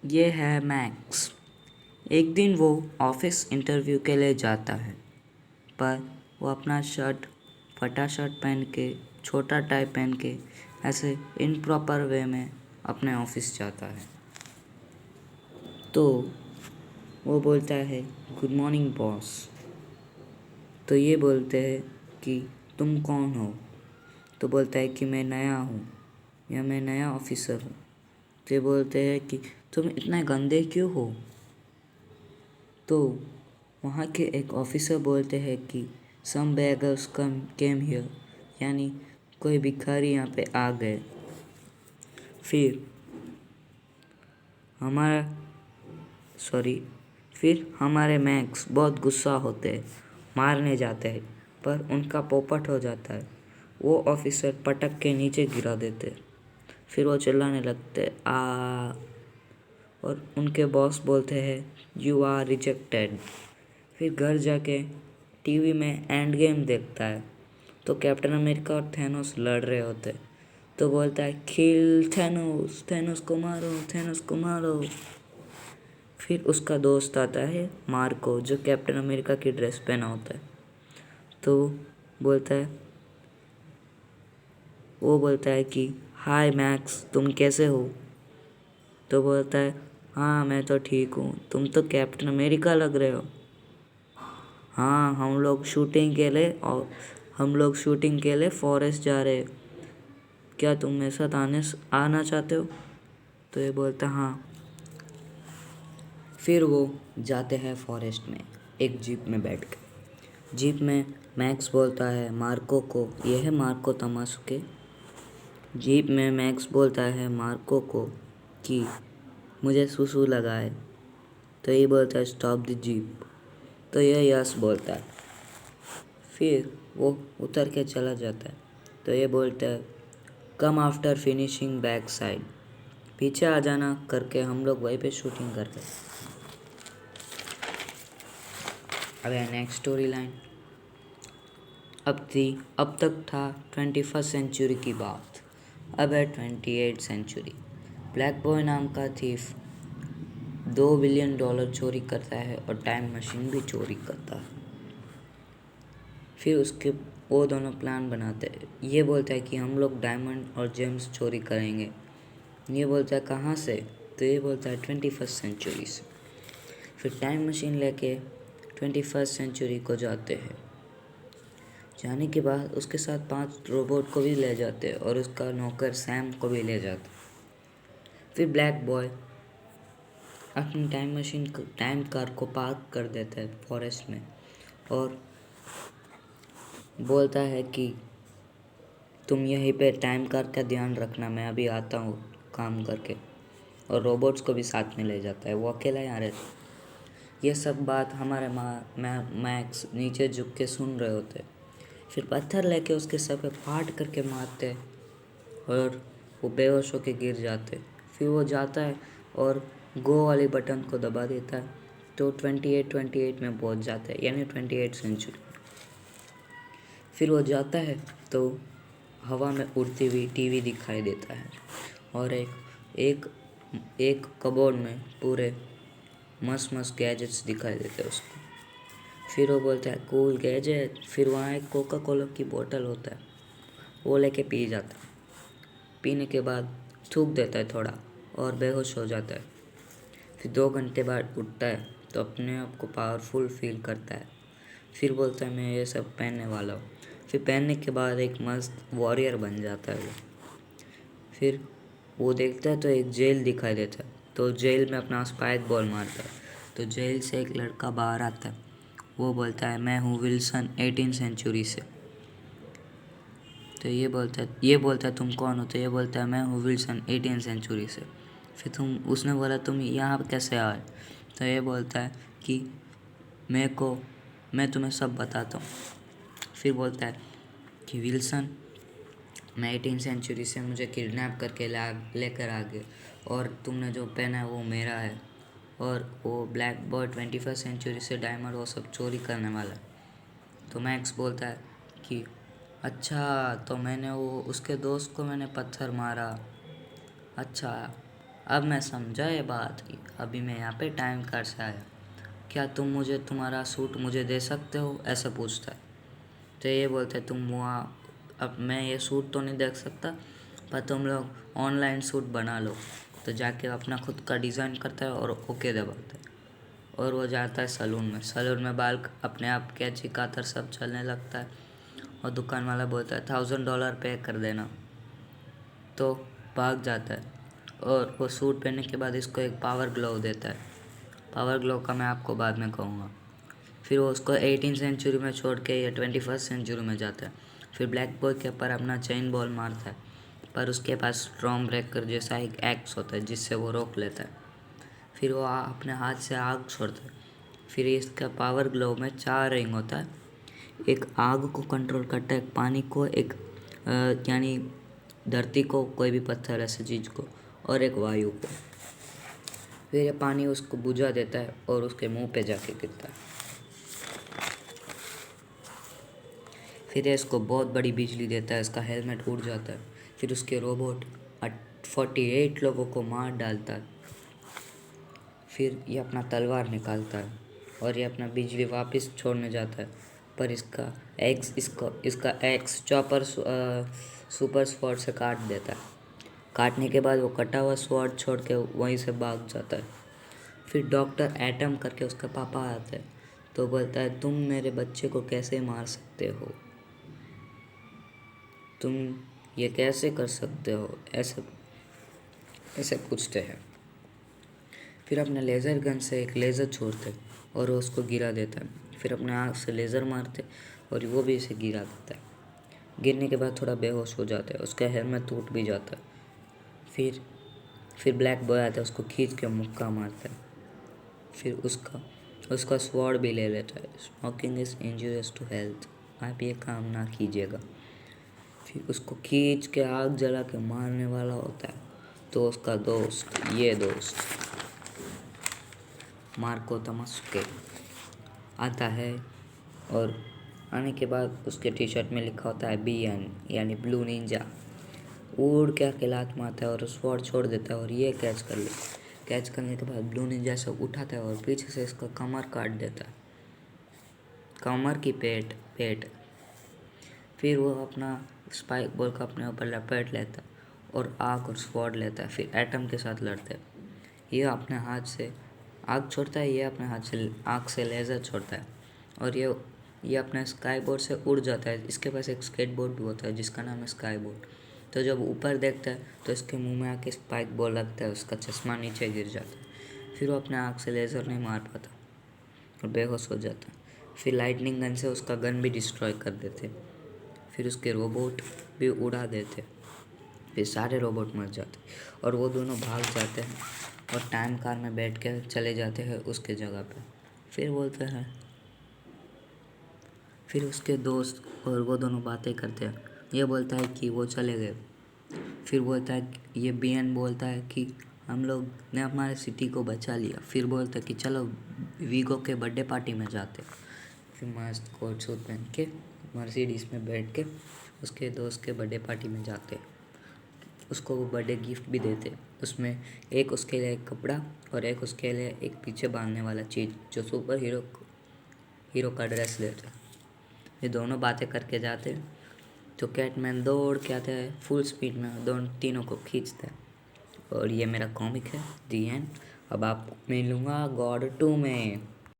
ये है मैक्स। एक दिन वो ऑफिस इंटरव्यू के लिए जाता है, पर वो अपना फटा शर्ट पहन के, छोटा टाई पहन के ऐसे इनप्रॉपर वे में अपने ऑफिस जाता है। तो वो बोलता है, गुड मॉर्निंग बॉस। तो ये बोलते हैं कि तुम कौन हो? तो बोलता है कि मैं नया हूँ या मैं नया ऑफिसर हूँ। तो ये बोलते हैं कि तुम इतने गंदे क्यों हो? तो वहाँ के एक ऑफिसर बोलते हैं कि सम बेगर्स केम हियर, यानी कोई भिखारी यहाँ पे आ गए। फिर हमारा सॉरी फिर हमारे मैक्स बहुत गुस्सा होते हैं, मारने जाते हैं, पर उनका पोपट हो जाता है। वो ऑफिसर पटक के नीचे गिरा देते। फिर वो चिल्लाने लगते आ, और उनके बॉस बोलते हैं यू आर रिजेक्टेड। फिर घर जाके टीवी में एंड गेम देखता है, तो कैप्टन अमेरिका और थैनोस लड़ रहे होते। तो बोलता है किल थैनोस, थैनोस को मारो, थैनोस को मारो। फिर उसका दोस्त आता है मार्को, जो कैप्टन अमेरिका की ड्रेस पहना होता है। तो बोलता है वो बोलता है कि हाय मैक्स, तुम कैसे हो? तो बोलता है हाँ मैं तो ठीक हूँ, तुम तो कैप्टन अमेरिका लग रहे हो। हाँ हम लोग शूटिंग के लिए फॉरेस्ट जा रहे हैं, क्या तुम मेरे साथ आना चाहते हो? तो ये बोलता हाँ। फिर वो जाते हैं फॉरेस्ट में एक जीप में बैठ के। जीप में मैक्स बोलता है मार्को को, यह है मार्को तमासुके। जीप में मैक्स बोलता है मार्को को कि मुझे सुसु लगा है। तो ये बोलता है स्टॉप द जीप। तो यह यस बोलता है। फिर वो उतर के चला जाता है। तो ये बोलता है come after finishing back side, पीछे आ जाना करके हम लोग वहीं पे शूटिंग कर रहे। अब है नेक्स्ट स्टोरी लाइन। अब तक था 21st सेंचुरी की बात। अब है 28th सेंचुरी। ब्लैक बॉय नाम का थीफ $2 बिलियन चोरी करता है और टाइम मशीन भी चोरी करता है। फिर उसके वो दोनों प्लान बनाते हैं। ये बोलता है कि हम लोग डायमंड और जेम्स चोरी करेंगे। ये बोलता है कहाँ से? तो ये बोलता है 21st सेंचुरी से। फिर टाइम मशीन लेके 21st सेंचुरी को जाते हैं। जाने के बाद उसके साथ 5 रोबोट को भी ले जाते हैं और उसका नौकर सैम को भी ले जाते। फिर ब्लैक बॉय अपनी टाइम कार को पार्क कर देता है फॉरेस्ट में और बोलता है कि तुम यहीं पे टाइम कार का ध्यान रखना, मैं अभी आता हूँ काम करके। और रोबोट्स को भी साथ में ले जाता है, वो अकेला यहाँ रहता है। ये सब बात हमारे मैक्स नीचे झुक के सुन रहे होते। फिर पत्थर लेके उसके सर पे फाड़ करके मारते और वो बेहोश होके गिर जाते। फिर वो जाता है और गो वाली बटन को दबा देता है, तो 28 में पहुंच जाता है, यानी 28 सेंचुरी। फिर वो जाता है तो हवा में उड़ती हुई टीवी दिखाई देता है और एक एक कबोर्ड में पूरे मस्त मस्त गैजेट्स दिखाई देते हैं उसको। फिर वो बोलता है कूल गैजेट। फिर वहाँ एक कोका कोला की बोतल होता है, वो लेके पी जाता है। पीने के बाद थूक देता है थोड़ा और बेहोश हो जाता है। फिर 2 घंटे बाद उठता है तो अपने आप को पावरफुल फील करता है। फिर बोलता है मैं ये सब पहनने वाला हूँ। फिर पहनने के बाद एक मस्त वॉरियर बन जाता है वो। फिर वो देखता है तो एक जेल दिखाई देता है, तो जेल में अपना स्पाइक बॉल मारता है। तो जेल से एक लड़का बाहर आता है, वो बोलता है मैं हूँ विल्सन 18 सेंचुरी से। तो ये बोलता है तुम कौन हो? तो ये बोलता है मैं हूँ विल्सन 18 सेंचुरी से। फिर उसने बोला तुम यहाँ पर कैसे आए? तो ये बोलता है कि मैं तुम्हें सब बताता हूँ। फिर बोलता है कि विल्सन, मैं 18 सेंचुरी से मुझे किडनैप करके लेकर आ गए और तुमने जो पहना है वो मेरा है, और वो ब्लैक बॉय 21st सेंचुरी से डायमंड वो सब चोरी करने वाला है। तो मैक्स बोलता है कि अच्छा, तो मैंने वो उसके दोस्त को मैंने पत्थर मारा। अच्छा, अब मैं समझा ये बात कि अभी मैं यहाँ पे टाइम कार से आया, क्या तुम मुझे तुम्हारा सूट मुझे दे सकते हो, ऐसे पूछता है। तो ये बोलते तुम वहाँ, अब मैं ये सूट तो नहीं देख सकता, पर तुम लोग ऑनलाइन सूट बना लो। तो जाके अपना खुद का डिज़ाइन करता है और ओके दबाता है, और वो जाता है सलून में बाल अपने आप कैंची कातर सब चलने लगता है। और दुकान वाला बोलता है $1000 पे कर देना, तो भाग जाता है। और वो सूट पहनने के बाद इसको एक पावर ग्लोव देता है। पावर ग्लोव का मैं आपको बाद में कहूँगा। फिर वो उसको 18th सेंचुरी में छोड़ के ये 21st सेंचुरी में जाता है। फिर ब्लैक बॉय के ऊपर अपना चेन बॉल मारता है, पर उसके पास स्ट्रॉम ब्रेकर जैसा एक एक्स होता है जिससे वो रोक लेता है। फिर वो अपने हाथ से आग छोड़ता है। फिर इसका पावर ग्लोव में 4 रिंग होता है, एक आग को कंट्रोल करता है, एक पानी को, एक यानी धरती को, कोई भी पत्थर ऐसे चीज़ को, और एक वायु को। फिर ये पानी उसको बुझा देता है और उसके मुंह पे जाके गिरता है। फिर ये इसको बहुत बड़ी बिजली देता है, इसका हेलमेट उड़ जाता है। फिर उसके रोबोट 48 लोगों को मार डालता है। फिर ये अपना तलवार निकालता है और ये अपना बिजली वापस छोड़ने जाता है, पर इसका एक्स चॉपर सुपर स्वॉर्ड से काट देता है। काटने के बाद वो कटा हुआ स्वॉर्ड छोड़ के वहीं से भाग जाता है। फिर डॉक्टर एटम करके उसका पापा आता है, तो बोलता है तुम मेरे बच्चे को कैसे मार सकते हो, तुम ये कैसे कर सकते हो, ऐसे ऐसे पूछते हैं। फिर अपने लेज़र गन से एक लेज़र छोड़ते और वो उसको गिरा देता है। फिर अपने आँख से लेज़र मारते और वो भी इसे गिरा देता है। गिरने के बाद थोड़ा बेहोश हो जाता है, उसका हेलमेट टूट भी जाता है। फिर ब्लैक बॉय आता है, उसको खींच के मुक्का मारता है। फिर उसका स्वॉर्ड भी ले लेता है। Smoking is injurious to health, आप ये काम ना कीजिएगा। फिर उसको खींच के आग जला के मारने वाला होता है, तो उसका दोस्त मार्को तमस्के आता है, और आने के बाद उसके टी शर्ट में लिखा होता है BN यानी ब्लू निंजा। उड़ के आके लात मारता है और स्वॉर्ड छोड़ देता है और ये कैच करने के बाद ब्लू निंजा से उठाता है और पीछे से इसका कमर काट देता है, कमर की पेट। फिर वो अपना स्पाइक बॉल का अपने ऊपर लपेट लेता है और आग और स्वॉर्ड लेता है। फिर एटम के साथ लड़ते हैं। ये अपने हाथ से आग छोड़ता है, ये अपने हाथ से आग से लेज़र छोड़ता है, और ये अपने स्काई बोर्ड से उड़ जाता है। इसके पास एक स्केट बोर्ड भी होता है जिसका नाम है स्काई बोर्ड। तो जब ऊपर देखता है तो इसके मुंह में आके स्पाइक बॉल लगता है, उसका चश्मा नीचे गिर जाता है। फिर वो अपने आग से लेज़र नहीं मार पाता और बेहोश हो जाता है। फिर लाइटनिंग गन से उसका गन भी डिस्ट्रॉय कर देते। फिर उसके रोबोट भी उड़ा देते। फिर सारे रोबोट मर जाते और वो दोनों भाग जाते हैं और टाइम कार में बैठ के चले जाते हैं उसके जगह पे। फिर बोलते हैं, फिर उसके दोस्त और वो दोनों बातें करते हैं। ये बोलता है कि वो चले गए। फिर बोलता है, ये BN बोलता है कि हम लोग ने हमारे सिटी को बचा लिया। फिर बोलता है कि चलो वीगो के बर्थडे पार्टी में जाते। फिर मस्त कोट सूट पहन के मर्सिडीज में बैठ के उसके दोस्त के बर्थडे पार्टी में जाते। उसको वो बर्थडे गिफ्ट भी देते। उसमें एक उसके लिए एक कपड़ा और एक उसके लिए एक पीछे बांधने वाला चीज़ जो सुपर हीरो का ड्रेस देते। ये दोनों बातें करके जाते, तो कैटमैन दौड़ के आता है फुल स्पीड में, दोनों तीनों को खींचता है। और ये मेरा कॉमिक है, दी एंड। अब आप मिलूँगा God 2 में।